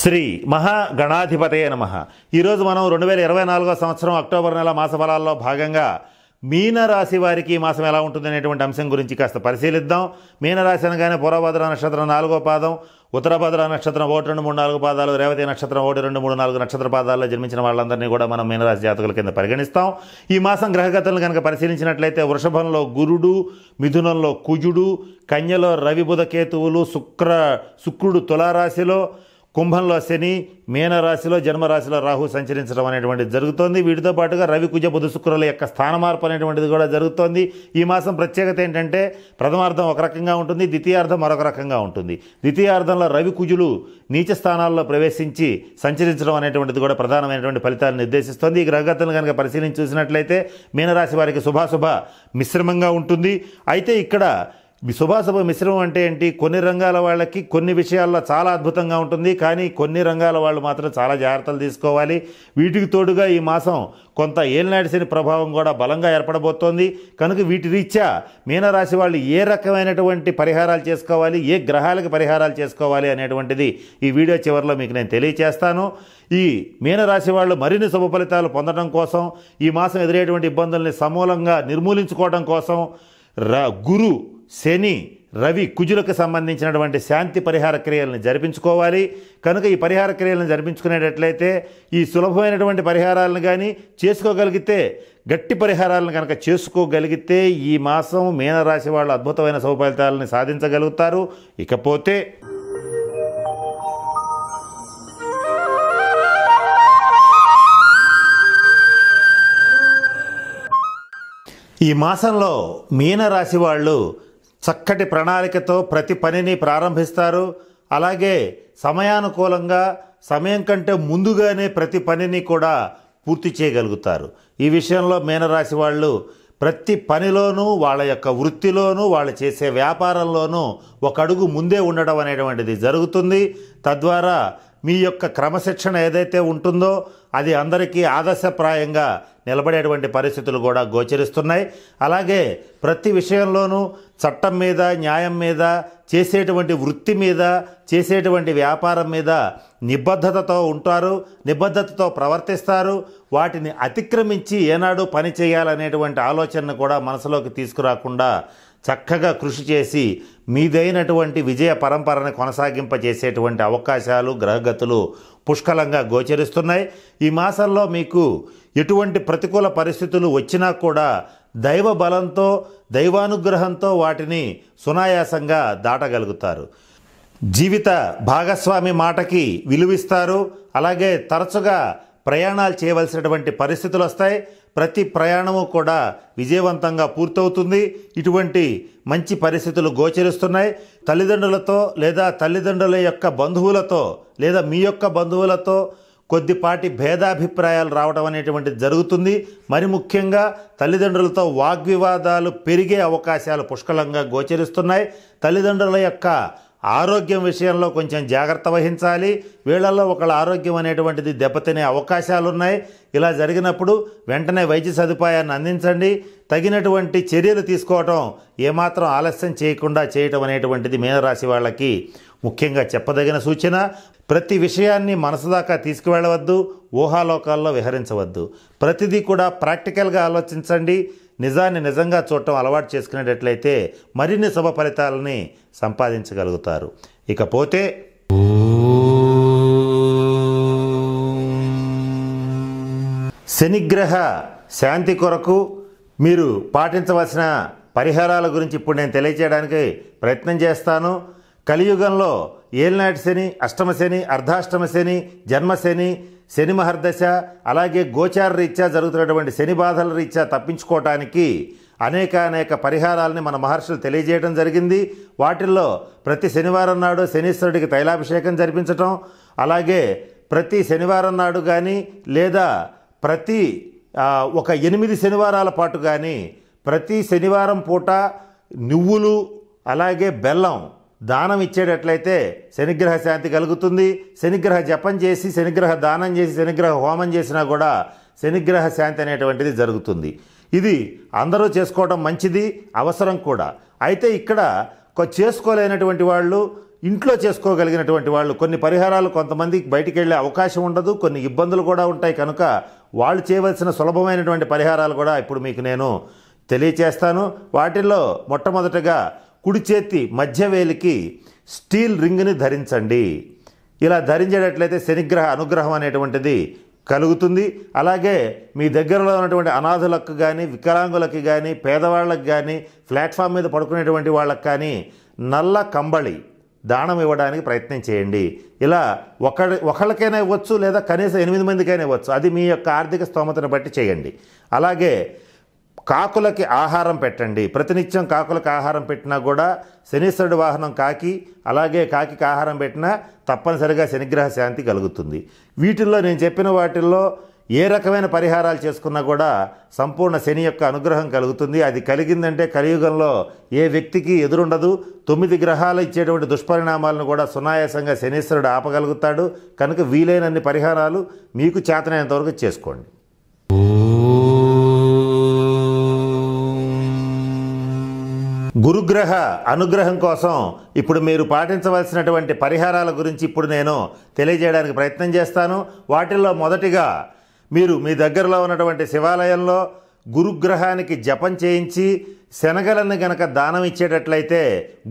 శ్రీ మహాగణాధిపతయ నమః. ఈరోజు మనం 2024 సంవత్సరం అక్టోబర్ నెల మాస ఫలాల్లో భాగంగా మీనరాశి వారికి ఈ మాసం ఎలా ఉంటుందనేటువంటి అంశం గురించి కాస్త పరిశీలిద్దాం. మీనరాశి అనగానే పూర్వభద్ర నక్షత్రం 4వ పాదం, ఉత్తరభద్ర నక్షత్రం 1, 2, 3, 4 పాదాలు, రేవతి నక్షత్రం 1, 2, 3, 4 నక్షత్ర పాదాల్లో జన్మించిన వాళ్ళందరినీ కూడా మనం మీనరాశి జాతకుల కింద పరిగణిస్తాం. ఈ మాసం గ్రహగతులను కనుక పరిశీలించినట్లయితే వృషభంలో గురుడు, మిథునంలో కుజుడు, కన్యలో రవి బుధ కేతువులు, శుక్రుడు తులారాశిలో, కుంభంలో శని, మీనరాశిలో జన్మరాశిలో రాహు సంచరించడం అనేటువంటిది జరుగుతోంది. వీటితో పాటుగా రవి కుజ బుధ శుక్రుల యొక్క స్థాన మార్పు అనేటువంటిది కూడా జరుగుతోంది. ఈ మాసం ప్రత్యేకత ఏంటంటే ప్రథమార్థం ఒక రకంగా ఉంటుంది, ద్వితీయార్థం మరొక రకంగా ఉంటుంది. ద్వితీయార్థంలో రవి కుజులు నీచ స్థానాల్లో ప్రవేశించి సంచరించడం అనేటువంటిది కూడా ప్రధానమైనటువంటి ఫలితాలను నిర్దేశిస్తోంది. ఈ గ్రహగతులను కనుక పరిశీలించి చూసినట్లయితే మీనరాశి వారికి శుభాశుభ మిశ్రమంగా ఉంటుంది. అయితే ఇక్కడ శుభాశుభ మిశ్రమం అంటే ఏంటి? కొన్ని రంగాల వాళ్ళకి కొన్ని విషయాల్లో చాలా అద్భుతంగా ఉంటుంది, కానీ కొన్ని రంగాల వాళ్ళు మాత్రం చాలా జాగ్రత్తలు తీసుకోవాలి. వీటికి తోడుగా ఈ మాసం కొంత ఏలినాటి శని ప్రభావం కూడా బలంగా ఏర్పడబోతోంది. కనుక వీటి రీత్యా మీనరాశి వాళ్ళు ఏ రకమైనటువంటి పరిహారాలు చేసుకోవాలి, ఏ గ్రహాలకు పరిహారాలు చేసుకోవాలి అనేటువంటిది ఈ వీడియో చివరిలో మీకు నేను తెలియచేస్తాను. ఈ మీనరాశి వాళ్ళు మరిన్ని శుభ ఫలితాలు పొందడం కోసం, ఈ మాసం ఎదురయ్యేటువంటి ఇబ్బందుల్ని సమూలంగా నిర్మూలించుకోవడం కోసం గురు, శని, రవి, కుజులకు సంబంధించినటువంటి శాంతి పరిహార క్రియలను జరిపించుకోవాలి. కనుక ఈ పరిహార క్రియలను జరిపించుకునేటట్లయితే ఈ సులభమైనటువంటి పరిహారాలను కానీ చేసుకోగలిగితే, గట్టి పరిహారాలను కనుక చేసుకోగలిగితే ఈ మాసం మీనరాశి వాళ్ళు అద్భుతమైన శుభ ఫలితాలను సాధించగలుగుతారు. ఇకపోతే ఈ మాసంలో మీనరాశి వాళ్ళు చక్కటి ప్రణాళికతో ప్రతి పనిని ప్రారంభిస్తారు. అలాగే సమయానుకూలంగా, సమయం కంటే ముందుగానే ప్రతి పనిని కూడా పూర్తి చేయగలుగుతారు. ఈ విషయంలో మీనరాశి వాళ్ళు ప్రతి పనిలోనూ, వాళ్ళ యొక్క వృత్తిలోనూ, వాళ్ళు చేసే వ్యాపారంలోనూ ఒక అడుగు ముందే ఉండడం అనేటువంటిది జరుగుతుంది. తద్వారా మీ యొక్క క్రమశిక్షణ ఏదైతే ఉంటుందో అది అందరికీ ఆదర్శప్రాయంగా నిలబడేటువంటి పరిస్థితులు కూడా గోచరిస్తున్నాయి. అలాగే ప్రతి విషయంలోనూ చట్టం మీద, న్యాయం మీద, చేసేటువంటి వృత్తి మీద, చేసేటువంటి వ్యాపారం మీద నిబద్ధతతో ఉంటారు, నిబద్ధతతో ప్రవర్తిస్తారు. వాటిని అతిక్రమించి ఏనాడు పని చేయాలనేటువంటి ఆలోచనను కూడా మనసులోకి తీసుకురాకుండా చక్కగా కృషి చేసి మీదైనటువంటి విజయ పరంపరను కొనసాగింపజేసేటువంటి అవకాశాలు, గ్రహగతులు పుష్కలంగా గోచరిస్తున్నాయి. ఈ మాసంలో మీకు ఎటువంటి ప్రతికూల పరిస్థితులు వచ్చినా కూడా దైవ బలంతో, దైవానుగ్రహంతో వాటిని సునాయాసంగా దాటగలుగుతారు. జీవిత భాగస్వామి మాటకి విలువిస్తారు. అలాగే తరచుగా ప్రయాణాలు చేయవలసినటువంటి పరిస్థితులు వస్తాయి. ప్రతి ప్రయాణము కూడా విజయవంతంగా పూర్తవుతుంది. ఇటువంటి మంచి పరిస్థితులు గోచరిస్తున్నాయి. తల్లిదండ్రులతో లేదా తల్లిదండ్రుల యొక్క బంధువులతో లేదా మీ యొక్క బంధువులతో కొద్దిపాటి భేదాభిప్రాయాలు రావడం అనేటువంటిది జరుగుతుంది. మరి ముఖ్యంగా తల్లిదండ్రులతో వాగ్వివాదాలు పెరిగే అవకాశాలు పుష్కలంగా గోచరిస్తున్నాయి. తల్లిదండ్రుల యొక్క ఆరోగ్యం విషయంలో కొంచెం జాగ్రత్త వహించాలి. వీళ్ళల్లో ఒకళ్ళ ఆరోగ్యం అనేటువంటిది దెబ్బతినే అవకాశాలు ఉన్నాయి. ఇలా జరిగినప్పుడు వెంటనే వైద్య సదుపాయాన్ని అందించండి. తగినటువంటి చర్యలు తీసుకోవటం ఏమాత్రం ఆలస్యం చేయకుండా చేయటం అనేటువంటిది మీనరాశి వాళ్ళకి ముఖ్యంగా చెప్పదగిన సూచన. ప్రతి విషయాన్ని మనసు దాకా తీసుకువెళ్ళవద్దు, ఊహాలోకాల్లో విహరించవద్దు. ప్రతిదీ కూడా ప్రాక్టికల్గా ఆలోచించండి. నిజాన్ని నిజంగా చూడటం అలవాటు చేసుకునేటట్లయితే మరిన్ని శుభ ఫలితాలని సంపాదించగలుగుతారు. ఇకపోతే శనిగ్రహ శాంతి కొరకు మీరు పాటించవలసిన పరిహారాల గురించి ఇప్పుడు నేను తెలియజేయడానికి ప్రయత్నం చేస్తాను. కలియుగంలో ఏలినాటి శని, అష్టమ శని, అర్ధాష్టమ శని, జన్మశని, శని మహర్దశ, అలాగే గోచార రీత్యా జరుగుతున్నటువంటి శని బాధల రీత్యా తప్పించుకోవటానికి అనేక పరిహారాలని మన మహర్షులు తెలియజేయడం జరిగింది. వాటిల్లో ప్రతి శనివారం నాడు శనీశ్వరుడికి తైలాభిషేకం జరిపించటం, అలాగే ప్రతి శనివారం నాడు కానీ లేదా ప్రతి ఒక 8 శనివారాల పాటు కానీ ప్రతి శనివారం పూట నువ్వులు అలాగే బెల్లం దానం ఇచ్చేటట్లయితే శనిగ్రహ శాంతి కలుగుతుంది. శనిగ్రహ జపం చేసి, శనిగ్రహ దానం చేసి, శనిగ్రహ హోమం చేసినా కూడా శనిగ్రహ శాంతి అనేటువంటిది జరుగుతుంది. ఇది అందరూ చేసుకోవడం మంచిది, అవసరం కూడా. అయితే ఇక్కడ చేసుకోలేనటువంటి వాళ్ళు ఇంట్లో చేసుకోగలిగినటువంటి వాళ్ళు కొన్ని పరిహారాలు కొంతమందికి బయటికి వెళ్ళే అవకాశం ఉండదు, కొన్ని ఇబ్బందులు కూడా ఉంటాయి. కనుక వాళ్ళు చేయవలసిన సులభమైనటువంటి పరిహారాలు కూడా ఇప్పుడు మీకు నేను తెలియచేస్తాను. వాటిల్లో మొట్టమొదటగా కుడి చేతి మధ్య వేలికి స్టీల్ రింగ్ని ధరించండి. ఇలా ధరించేటట్లయితే శనిగ్రహ అనుగ్రహం అనేటువంటిది కలుగుతుంది. అలాగే మీ దగ్గరలో ఉన్నటువంటి అనాథులకు కానీ, వికలాంగులకి కానీ, పేదవాళ్ళకి కానీ, ప్లాట్ఫామ్ మీద పడుకునేటువంటి వాళ్ళకి కానీ నల్ల కంబళి దానం ఇవ్వడానికి ప్రయత్నం చేయండి. ఇలా ఒకళ్ళకైనా ఇవ్వచ్చు, లేదా కనీసం 8 మందికైనా ఇవ్వచ్చు. అది మీ యొక్క ఆర్థిక స్తోమతను బట్టి చేయండి. అలాగే కాకులకి ఆహారం పెట్టండి. ప్రతినిత్యం కాకులకు ఆహారం పెట్టినా కూడా శనీశ్వరుడి వాహనం కాకి, అలాగే కాకికి ఆహారం పెట్టినా తప్పనిసరిగా శనిగ్రహ శాంతి కలుగుతుంది. వీటిల్లో నేను చెప్పిన వాటిల్లో ఏ రకమైన పరిహారాలు చేసుకున్నా కూడా సంపూర్ణ శని యొక్క అనుగ్రహం కలుగుతుంది. అది కలిగిందంటే కలియుగంలో ఏ వ్యక్తికి ఎదురుండదు. 9 గ్రహాలు ఇచ్చేటువంటి దుష్పరిణామాలను కూడా సునాయాసంగా శనీశ్వరుడు ఆపగలుగుతాడు. కనుక వీలైనన్ని పరిహారాలు మీకు చేతనైనంత వరకు చేసుకోండి. గురుగ్రహ అనుగ్రహం కోసం ఇప్పుడు మీరు పాటించవలసినటువంటి పరిహారాల గురించి ఇప్పుడు నేను తెలియజేయడానికి ప్రయత్నం చేస్తాను. వాటిల్లో మొదటిగా మీరు మీ దగ్గరలో ఉన్నటువంటి శివాలయంలో గురుగ్రహానికి జపం చేయించి శనగలను గనక దానం ఇచ్చేటట్లయితే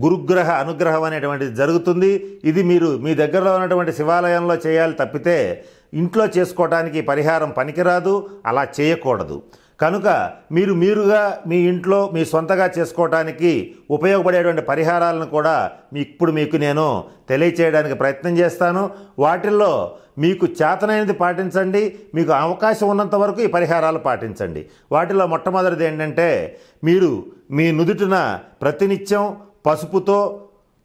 గురుగ్రహ అనుగ్రహం అనేటువంటిది జరుగుతుంది. ఇది మీరు మీ దగ్గరలో ఉన్నటువంటి శివాలయంలో చేయాలి తప్పితే ఇంట్లో చేసుకోవడానికి పరిహారం పనికిరాదు, అలా చేయకూడదు. కనుక మీరుగా మీ ఇంట్లో మీ సొంతగా చేసుకోవడానికి ఉపయోగపడేటువంటి పరిహారాలను కూడా ఇప్పుడు మీకు నేను తెలియచేయడానికి ప్రయత్నం చేస్తాను. వాటిల్లో మీకు చేతనైనది పాటించండి, మీకు అవకాశం ఉన్నంత వరకు ఈ పరిహారాలు పాటించండి. వాటిలో మొట్టమొదటిది ఏంటంటే, మీరు మీ నుదుటిన ప్రతినిత్యం పసుపుతో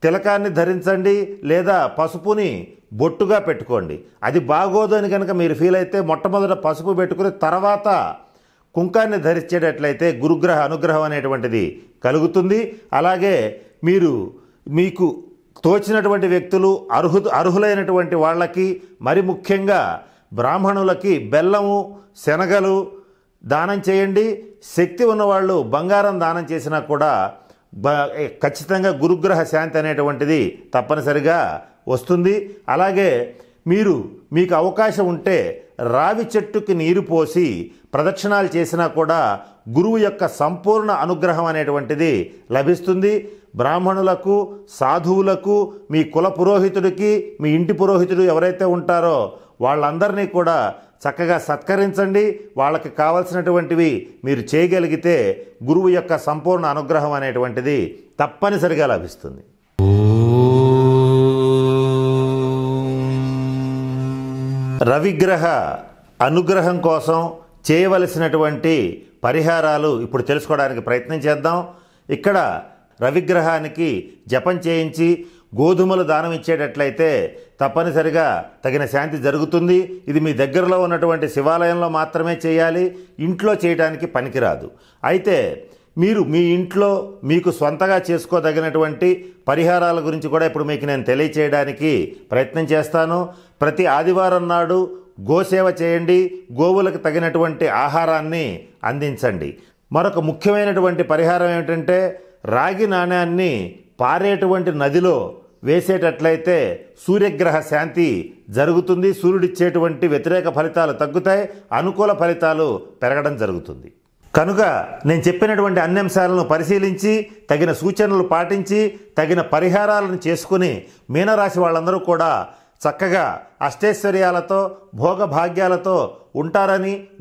తిలకాన్ని ధరించండి, లేదా పసుపుని బొట్టుగా పెట్టుకోండి. అది బాగోదు అని కనుక మీరు ఫీల్ అయితే మొట్టమొదట పసుపు పెట్టుకుని తర్వాత కుంకాన్ని ధరించేటట్లయితే గురుగ్రహ అనుగ్రహం అనేటువంటిది కలుగుతుంది. అలాగే మీకు తోచినటువంటి వ్యక్తులు అర్హులైనటువంటి వాళ్ళకి, మరి ముఖ్యంగా బ్రాహ్మణులకి బెల్లము, శనగలు దానం చేయండి. శక్తి ఉన్నవాళ్ళు బంగారం దానం చేసినా కూడా ఖచ్చితంగా గురుగ్రహ శాంతి అనేటువంటిది తప్పనిసరిగా వస్తుంది. అలాగే మీకు అవకాశం ఉంటే రావి చెట్టుకి నీరు పోసి ప్రదక్షిణాలు చేసినా కూడా గురువు యొక్క సంపూర్ణ అనుగ్రహం అనేటువంటిది లభిస్తుంది. బ్రాహ్మణులకు, సాధువులకు, మీ కుల పురోహితుడికి, మీ ఇంటి పురోహితుడు ఎవరైతే ఉంటారో వాళ్ళందరినీ కూడా చక్కగా సత్కరించండి. వాళ్ళకి కావలసినటువంటివి మీరు చేయగలిగితే గురువు యొక్క సంపూర్ణ అనుగ్రహం అనేటువంటిది తప్పనిసరిగా లభిస్తుంది. రవిగ్రహ అనుగ్రహం కోసం చేయవలసినటువంటి పరిహారాలు ఇప్పుడు తెలుసుకోవడానికి ప్రయత్నం చేద్దాం. ఇక్కడ రవిగ్రహానికి జపం చేయించి గోధుమలు దానం ఇచ్చేటట్లయితే తప్పనిసరిగా తగిన శాంతి జరుగుతుంది. ఇది మీ దగ్గరలో ఉన్నటువంటి శివాలయంలో మాత్రమే చేయాలి, ఇంట్లో చేయడానికి పనికిరాదు. అయితే మీరు మీ ఇంట్లో మీకు స్వంతగా చేసుకోదగినటువంటి పరిహారాల గురించి కూడా ఇప్పుడు మీకు నేను తెలియచేయడానికి ప్రయత్నం చేస్తాను. ప్రతి ఆదివారం నాడు గోసేవ చేయండి, గోవులకు తగినటువంటి ఆహారాన్ని అందించండి. మరొక ముఖ్యమైనటువంటి పరిహారం ఏమిటంటే, రాగి నాణ్యాన్ని పారేటువంటి నదిలో వేసేటట్లయితే సూర్యగ్రహ శాంతి జరుగుతుంది. సూర్యుడిచ్చేటువంటి వ్యతిరేక ఫలితాలు తగ్గుతాయి, అనుకూల ఫలితాలు పెరగడం జరుగుతుంది. కనుక నేను చెప్పినటువంటి అన్ని అంశాలను పరిశీలించి తగిన సూచనలు పాటించి తగిన పరిహారాలను చేసుకుని మీనరాశి వాళ్ళందరూ కూడా చక్కగా అష్టైశ్వర్యాలతో భోగభాగ్యాలతో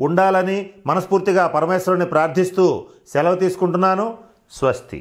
ఉండాలని మనస్ఫూర్తిగా పరమేశ్వరుని ప్రార్థిస్తూ సెలవు తీసుకుంటున్నాను. స్వస్తి.